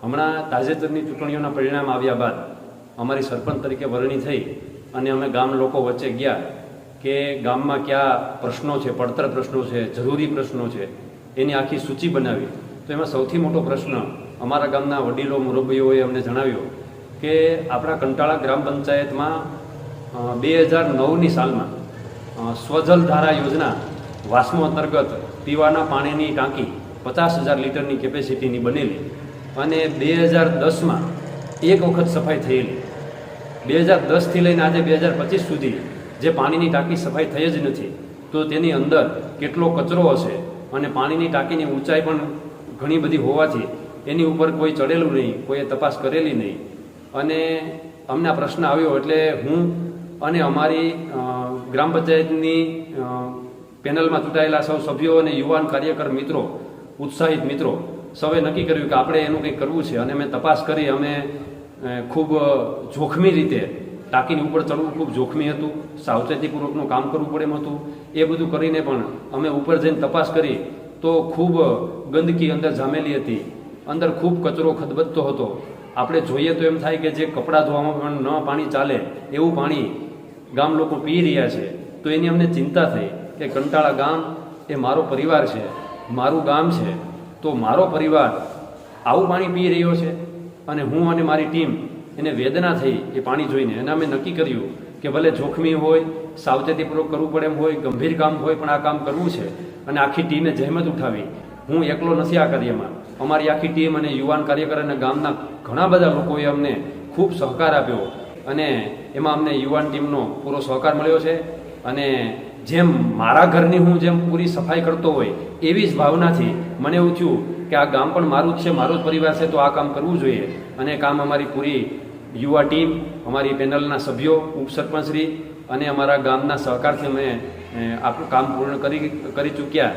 હમણાં તાજેતરની ચૂંટણીઓના પરિણામ આવ્યા બાદ અમારી સરપંચ તરીકે વરણી થઈ અને અમે ગામ લોકો વચ્ચે ગયા કે ગામમાં કયા પ્રશ્નો છે, પડતર પ્રશ્નો છે, જરૂરી પ્રશ્નો છે, એની આખી સૂચિ બનાવી. તો એમાં સૌથી મોટો પ્રશ્ન અમારા ગામના વડીલો મુરબ્બીઓએ અમને જણાવ્યો કે આપણા કંટાળા ગ્રામ પંચાયતમાં 2009ની સાલમાં સ્વજલ ધારા યોજના વાસ્મો અંતર્ગત પીવાના પાણીની ટાંકી 50,000 લીટરની કેપેસિટીની બનેલી અને 2010માં એક વખત સફાઈ થયેલી. 2010થી લઈને આજે 2025 સુધી જે પાણીની ટાંકી સફાઈ થઈ જ નથી, તો તેની અંદર કેટલો કચરો હશે અને પાણીની ટાંકીની ઊંચાઈ પણ ઘણી બધી હોવાથી એની ઉપર કોઈ ચડેલું નહીં, કોઈએ તપાસ કરેલી નહીં. અને અમને આ પ્રશ્ન આવ્યો એટલે હું અને અમારી ગ્રામ પંચાયતની પેનલમાં ચૂંટાયેલા સૌ સભ્યો અને યુવાન કાર્યકર મિત્રો, ઉત્સાહિત મિત્રો સૌએ નક્કી કર્યું કે આપણે એનું કંઈક કરવું છે. અને અમે તપાસ કરી, અમે ખૂબ જોખમી રીતે ટાંકીની ઉપર ચડવું ખૂબ જોખમી હતું, સાવચેતીપૂર્વકનું કામ કરવું પડે એમ હતું. એ બધું કરીને પણ અમે ઉપર જઈને તપાસ કરી તો ખૂબ ગંદકી અંદર જામેલી હતી, અંદર ખૂબ કચરો ખદબદતો હતો. આપણે જોઈએ તો એમ થાય કે જે કપડાં ધોવામાં પણ ન પાણી ચાલે એવું પાણી ગામ લોકો પી રહ્યા છે. તો એની અમને ચિંતા થઈ કે કંટાળા ગામ એ મારો પરિવાર છે, મારું ગામ છે, તો મારો પરિવાર આવું પાણી પી રહ્યો છે અને હું અને મારી ટીમ એને વેદના થઈ એ પાણી જોઈને. અને અમે નક્કી કર્યું કે ભલે જોખમી હોય, સાવચેતીપૂર્વક કરવું પડે એમ હોય, ગંભીર કામ હોય, પણ આ કામ કરવું છે. અને આખી ટીમે જહેમત ઉઠાવી. હું એકલો નથી આ કાર્યમાં, અમારી આખી ટીમ અને યુવાન કાર્યકર અને ગામના ઘણા બધા લોકોએ અમને ખૂબ સહકાર આપ્યો અને એમાં અમને યુવાન ટીમનો પૂરો સહકાર મળ્યો છે. અને જેમ મારા ઘરની હું જેમ પૂરી સફાઈ કરતો હોય એવી જ ભાવનાથી મને એવું થયું કે આ ગામ પણ મારું જ છે, મારો જ પરિવાર છે, તો આ કામ કરવું જોઈએ. અને કામ અમારી પૂરી યુવા ટીમ, અમારી પેનલના સભ્યો, ઉપસરપંચશ્રી અને અમારા ગામના સહકારથી અમે આપણું કામ પૂર્ણ કરી ચૂક્યા.